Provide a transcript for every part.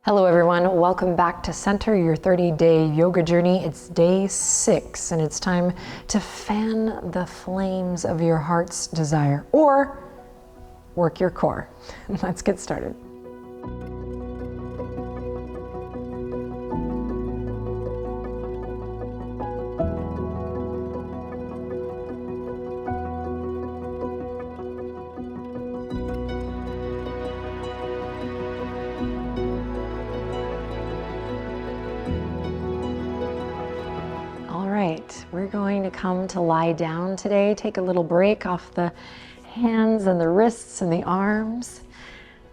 Hello everyone, welcome back to Center, your 30-day yoga journey. It's day 6 and it's time to fan the flames of your heart's desire or work your core. Let's get started. We're going to come to lie down today. Take a little break off the hands and the wrists and the arms.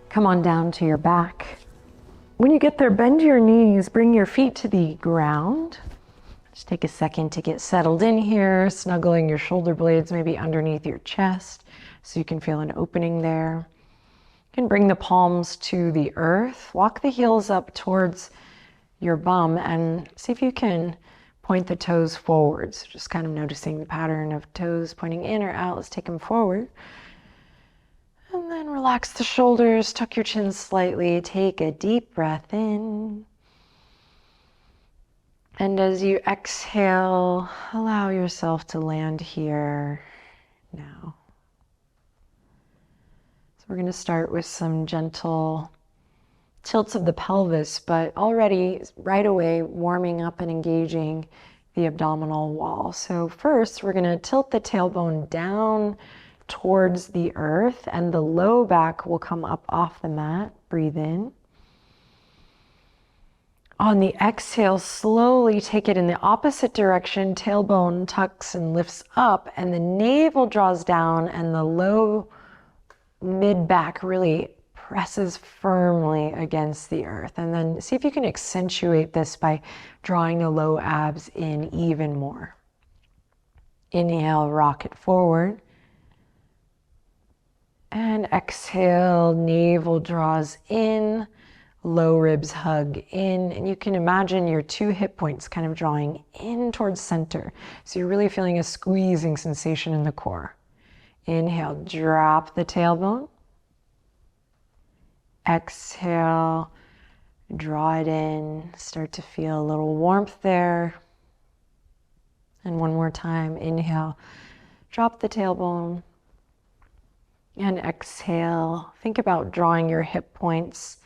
Come on down to your back. When you get there, bend your knees, bring your feet to the ground. Just take a second to get settled in here, snuggling your shoulder blades maybe underneath your chest so you can feel an opening there. You can bring the palms to the earth. Walk the heels up towards your bum and see if you can point the toes forward. So just kind of noticing the pattern of toes pointing in or out. Let's take them forward. And then relax the shoulders, tuck your chin slightly, take a deep breath in. And as you exhale, allow yourself to land here now. So we're going to start with some gentle tilts of the pelvis, but already right away warming up and engaging the abdominal wall. So first we're going to tilt the tailbone down towards the earth and the low back will come up off the mat. Breathe in. On the exhale, slowly take it in the opposite direction. Tailbone tucks and lifts up and the navel draws down and the low mid back really presses firmly against the earth. And then see if you can accentuate this by drawing the low abs in even more. Inhale, rock it forward. And exhale, navel draws in, low ribs hug in. And you can imagine your two hip points kind of drawing in towards center. So you're really feeling a squeezing sensation in the core. Inhale, drop the tailbone. Exhale, draw it in, start to feel a little warmth there. And one more time, inhale, drop the tailbone. And exhale, think about drawing your hip points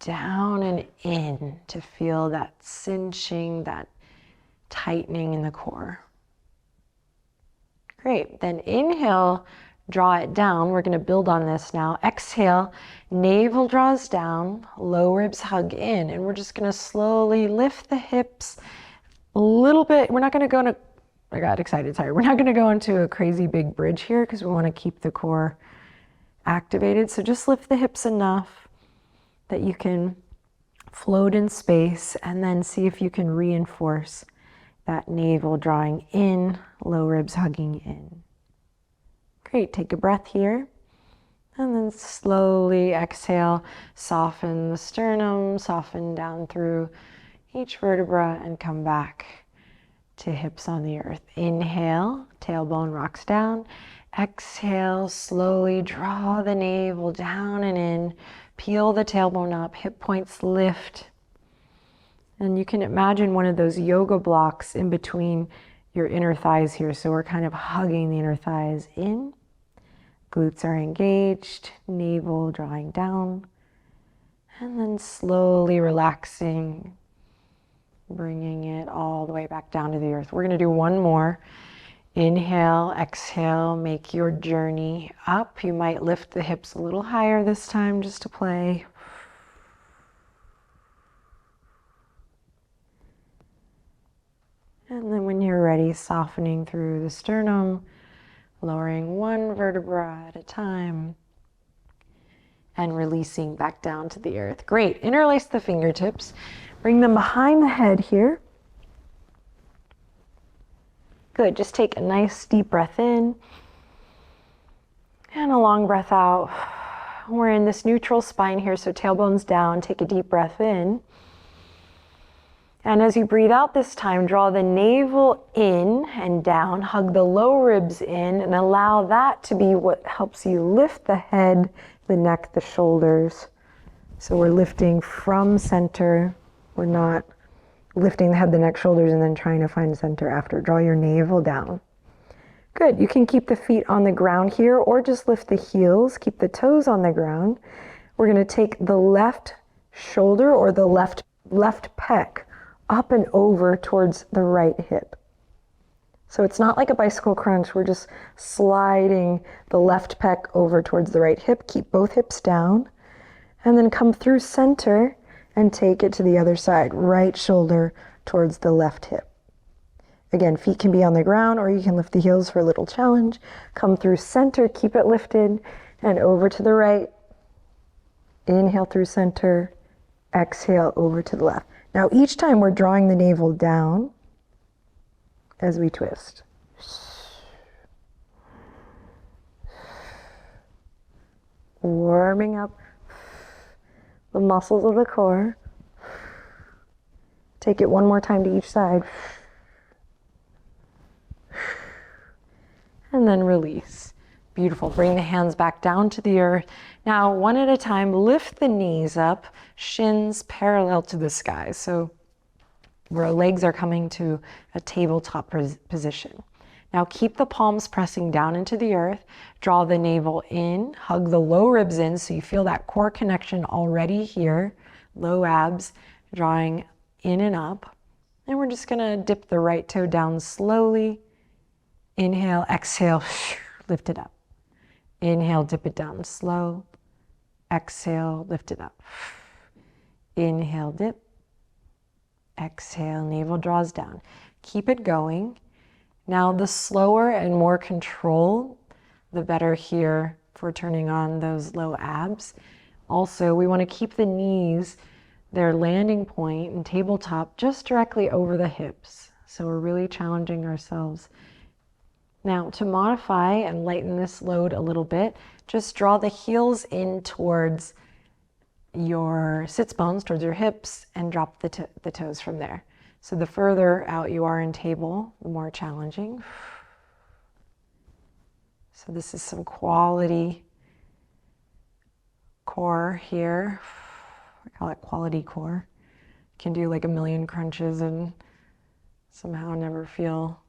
down and in to feel that cinching, that tightening in the core. Great, then inhale, draw it down. We're going to build on this now. Exhale, navel draws down, low ribs hug in, and we're just going to slowly lift the hips a little bit. We're not going to go into, I got excited, sorry. We're not going to go into a crazy big bridge here because we want to keep the core activated. So just lift the hips enough that you can float in space and then see if you can reinforce that navel drawing in, low ribs hugging in. Great, take a breath here. And then slowly exhale, soften the sternum, soften down through each vertebra and come back to hips on the earth. Inhale, tailbone rocks down. Exhale, slowly draw the navel down and in. Peel the tailbone up, hip points lift. And you can imagine one of those yoga blocks in between your inner thighs here. So we're kind of hugging the inner thighs in. Glutes are engaged, navel drawing down. And then slowly relaxing, bringing it all the way back down to the earth. We're going to do one more. Inhale, exhale, make your journey up. You might lift the hips a little higher this time just to play. And then when you're ready, softening through the sternum, lowering one vertebra at a time, and releasing back down to the earth. Great, interlace the fingertips, bring them behind the head here. Good, just take a nice deep breath in, and a long breath out. We're in this neutral spine here, so tailbone's down, take a deep breath in. And as you breathe out this time, draw the navel in and down, hug the low ribs in, and allow that to be what helps you lift the head, the neck, the shoulders So we're lifting from center. We're not lifting the head, the neck, shoulders, and then trying to find center after. Draw your navel down. Good. You can keep the feet on the ground here or just lift the heels. Keep the toes on the ground. We're going to take the left shoulder or the left pec up and over towards the right hip. So it's not like a bicycle crunch. We're just sliding the left pec over towards the right hip. Keep both hips down. And then come through center and take it to the other side. Right shoulder towards the left hip. Again, feet can be on the ground or you can lift the heels for a little challenge. Come through center, keep it lifted, and over to the right. Inhale through center, exhale over to the left. Now each time we're drawing the navel down as we twist. Warming up the muscles of the core. Take it one more time to each side. And then release. Beautiful. Bring the hands back down to the earth. Now, one at a time, lift the knees up, shins parallel to the sky. So where our legs are coming to a tabletop position. Now keep the palms pressing down into the earth. Draw the navel in, hug the low ribs in so you feel that core connection already here. Low abs, drawing in and up. And we're just gonna dip the right toe down slowly. Inhale, exhale, lift it up. Inhale, dip it down slow. Exhale, lift it up. Inhale, dip. Exhale, navel draws down. Keep it going. Now the slower and more control, the better here for turning on those low abs. Also, we want to keep the knees, their landing point and tabletop just directly over the hips. So we're really challenging ourselves. Now to modify and lighten this load a little bit, just draw the heels in towards your sits bones, towards your hips, and drop the toes from there. So the further out you are in table, the more challenging. So this is some quality core here. I call it quality core. You can do like a million crunches and somehow never feel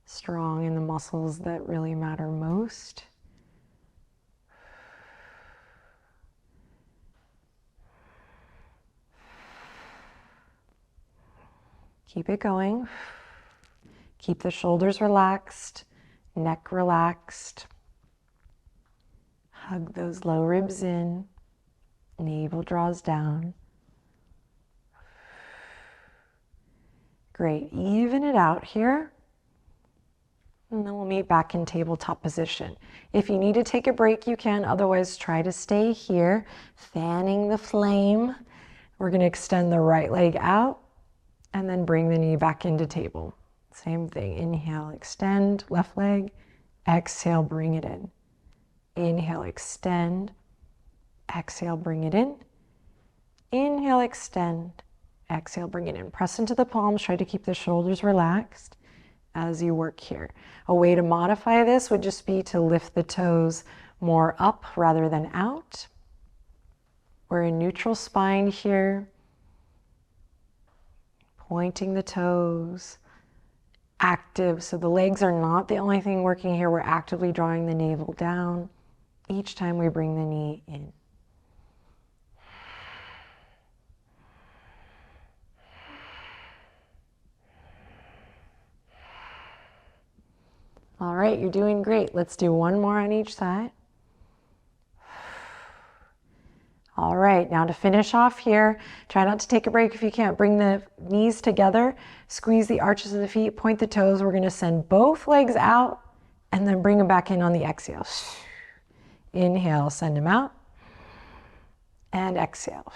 strong in the muscles that really matter most. Keep it going. Keep the shoulders relaxed, neck relaxed. Hug those low ribs in, navel draws down. Great, even it out here. And then we'll meet back in tabletop position. If you need to take a break, you can. Otherwise, try to stay here, fanning the flame. We're going to extend the right leg out and then bring the knee back into table. Same thing. Inhale, extend, left leg. Exhale, bring it in. Inhale, extend. Exhale, bring it in. Inhale, extend. Exhale, bring it in. Press into the palms. Try to keep the shoulders relaxed as you work here. A way to modify this would just be to lift the toes more up rather than out. We're in neutral spine here. Pointing the toes. Active. So the legs are not the only thing working here. We're actively drawing the navel down each time we bring the knee in. All right, you're doing great. Let's do one more on each side. All right, now to finish off here, try not to take a break if you can't. Bring the knees together, squeeze the arches of the feet, point the toes. We're gonna send both legs out and then bring them back in on the exhale. Inhale, send them out. And exhale.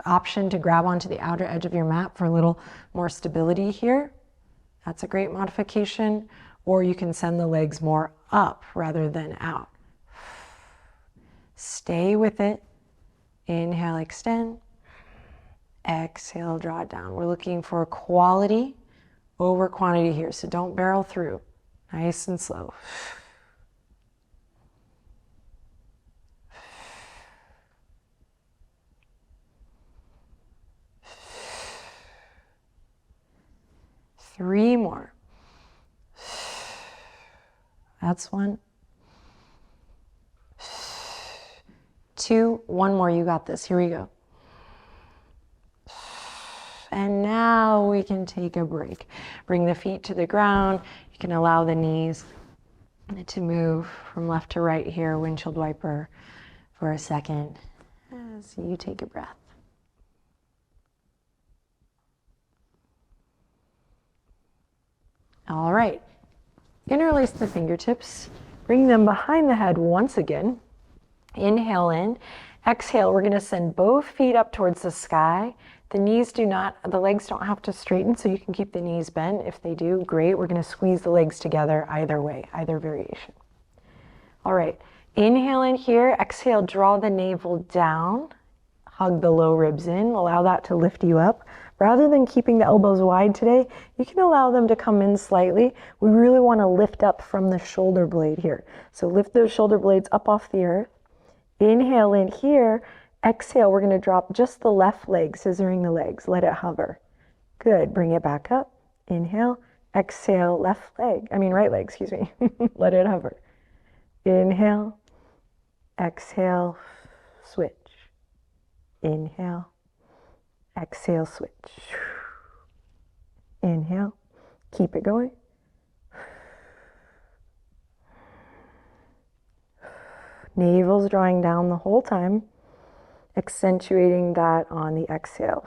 Option to grab onto the outer edge of your mat for a little more stability here. That's a great modification. Or you can send the legs more up rather than out. Stay with it. Inhale, extend. Exhale, draw it down. We're looking for quality over quantity here, so don't barrel through. Nice and slow. 3 more. That's 1. 2, 1 more, you got this. Here we go. And now we can take a break. Bring the feet to the ground. You can allow the knees to move from left to right here, windshield wiper, for a second as you take a breath. All right, interlace the fingertips, bring them behind the head once again. Inhale in, exhale, we're gonna send both feet up towards the sky. The legs don't have to straighten, so you can keep the knees bent. If they do, great. We're gonna squeeze the legs together either way, either variation. All right, inhale in here, exhale, draw the navel down, hug the low ribs in, allow that to lift you up. Rather than keeping the elbows wide today, you can allow them to come in slightly. We really wanna lift up from the shoulder blade here. So lift those shoulder blades up off the earth. Inhale in here, exhale, we're gonna drop just the left leg, scissoring the legs, let it hover. Good, bring it back up. Inhale, exhale, right leg, excuse me. Let it hover. Inhale, exhale, switch. Inhale, exhale, switch. Inhale, keep it going. Navel's drawing down the whole time, accentuating that on the exhale.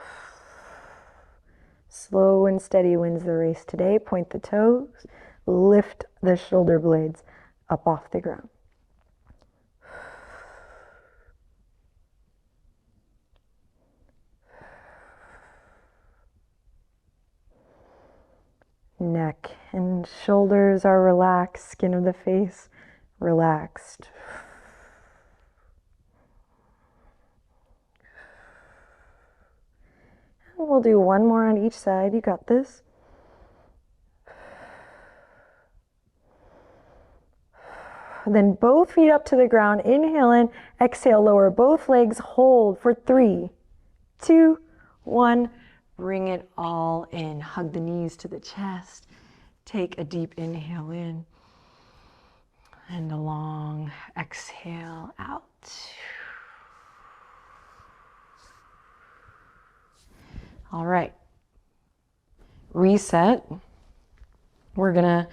Slow and steady wins the race today. Point the toes, lift the shoulder blades up off the ground. Neck and shoulders are relaxed, skin of the face relaxed. And we'll do 1 more on each side. You got this. Then both feet up to the ground. Inhale in, exhale, lower both legs, hold for 3, 2, 1. Bring it all in. Hug the knees to the chest. Take a deep inhale in and a long exhale out. All right. Reset. We're gonna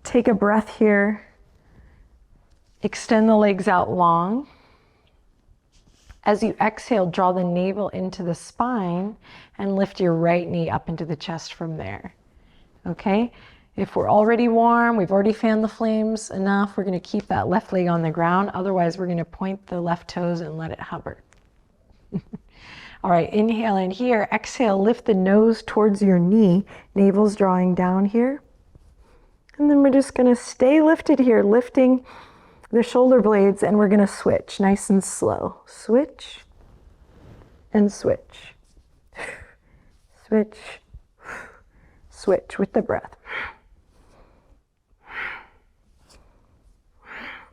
take a breath here. Extend the legs out long. As you exhale, draw the navel into the spine and lift your right knee up into the chest from there. Okay? If we're already warm, we've already fanned the flames enough, we're gonna keep that left leg on the ground. Otherwise, we're gonna point the left toes and let it hover. All right, inhale in here. Exhale, lift the nose towards your knee. Navel's drawing down here. And then we're just gonna stay lifted here, lifting the shoulder blades, and we're gonna switch nice and slow. Switch and switch. Switch, switch with the breath.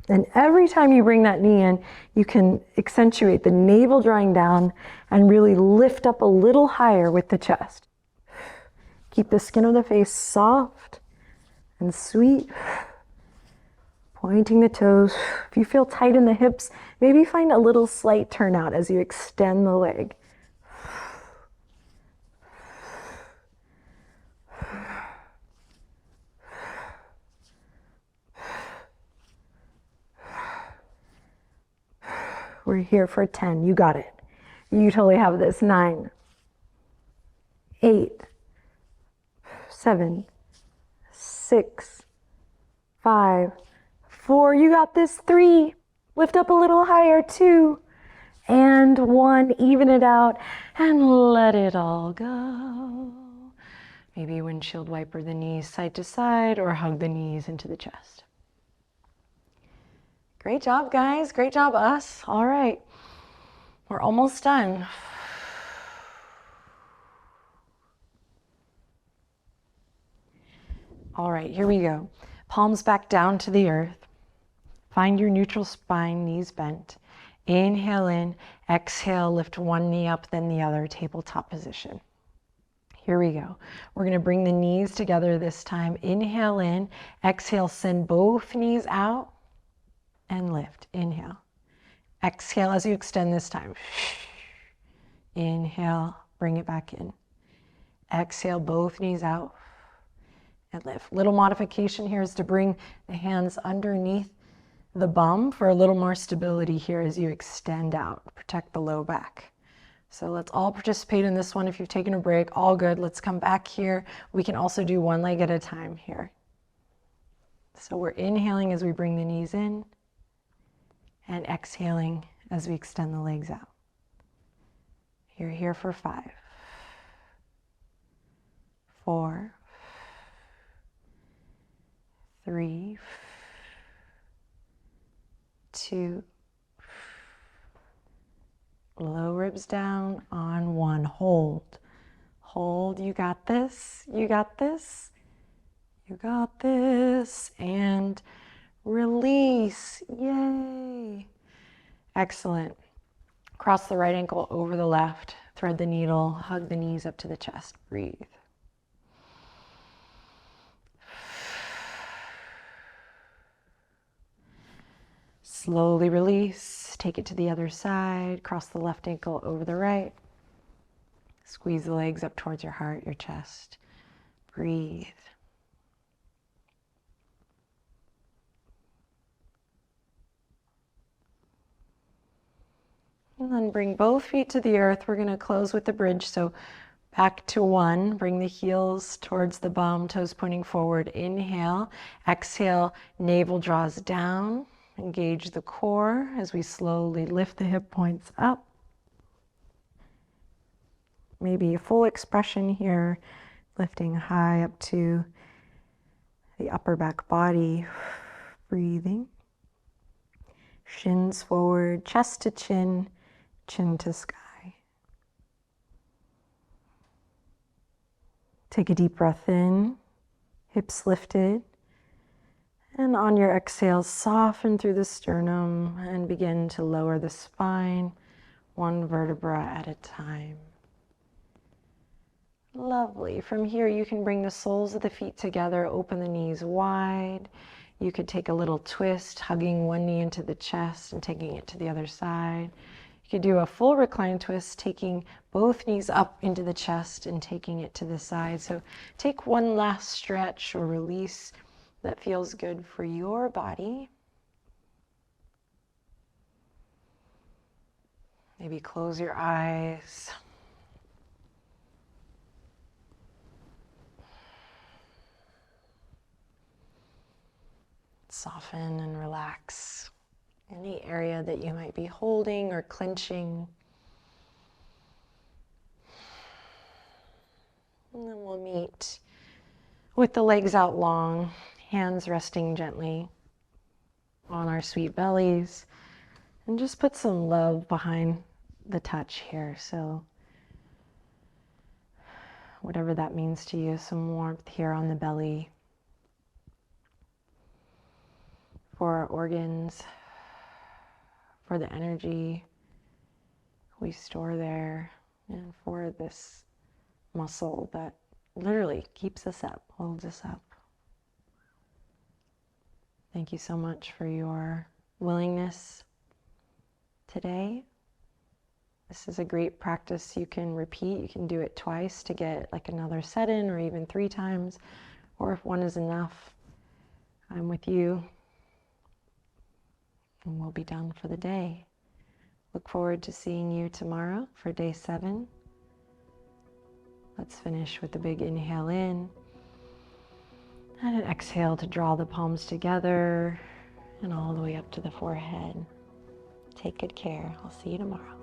And every time you bring that knee in, you can accentuate the navel drawing down and really lift up a little higher with the chest. Keep the skin of the face soft and sweet. Pointing the toes. If you feel tight in the hips, maybe find a little slight turnout as you extend the leg. We're here for 10. You got it. You totally have this. 9, 8, 7, 6, 5, 4. You got this. 3. Lift up a little higher. 2 and 1. Even it out and let it all go. Maybe windshield wiper the knees side to side or hug the knees into the chest. Great job, guys. Great job, us. All right. We're almost done. All right, here we go. Palms back down to the earth. Find your neutral spine, knees bent. Inhale in, exhale, lift one knee up, then the other, tabletop position. Here we go. We're gonna bring the knees together this time. Inhale in, exhale, send both knees out and lift. Inhale. Exhale as you extend this time. Inhale, bring it back in. Exhale, both knees out and lift. Little modification here is to bring the hands underneath the bum for a little more stability here as you extend out. Protect the low back. So let's all participate in this one. If you've taken a break, all good. Let's come back here. We can also do one leg at a time here. So we're inhaling as we bring the knees in and exhaling as we extend the legs out. You're here for 5, 4, 3, 2, low ribs down on 1. Hold. Hold. You got this. You got this. You got this. And release. Yay. Excellent. Cross the right ankle over the left. Thread the needle. Hug the knees up to the chest. Breathe. Slowly release. Take it to the other side. Cross the left ankle over the right. Squeeze the legs up towards your heart, your chest. Breathe. And then bring both feet to the earth. We're going to close with the bridge. So back to 1. Bring the heels towards the bum, toes pointing forward. Inhale. Exhale. Navel draws down. Engage the core as we slowly lift the hip points up. Maybe a full expression here, lifting high up to the upper back body. Breathing. Shins forward, chest to chin, chin to sky. Take a deep breath in, hips lifted. And on your exhale, soften through the sternum and begin to lower the spine, 1 vertebra at a time. Lovely. From here, you can bring the soles of the feet together, open the knees wide. You could take a little twist, hugging one knee into the chest and taking it to the other side. You could do a full recline twist, taking both knees up into the chest and taking it to the side. So take one last stretch or release that feels good for your body. Maybe close your eyes. Soften and relax any area that you might be holding or clenching. And then we'll meet with the legs out long, hands resting gently on our sweet bellies. And just put some love behind the touch here. So whatever that means to you, some warmth here on the belly. For our organs, for the energy we store there, and for this muscle that literally keeps us up, holds us up. Thank you so much for your willingness today. This is a great practice you can repeat. You can do it twice to get like another set in, or even 3 times, or if 1 is enough, I'm with you. And we'll be done for the day. Look forward to seeing you tomorrow for day 7. Let's finish with a big inhale in and an exhale to draw the palms together and all the way up to the forehead. Take good care. I'll see you tomorrow.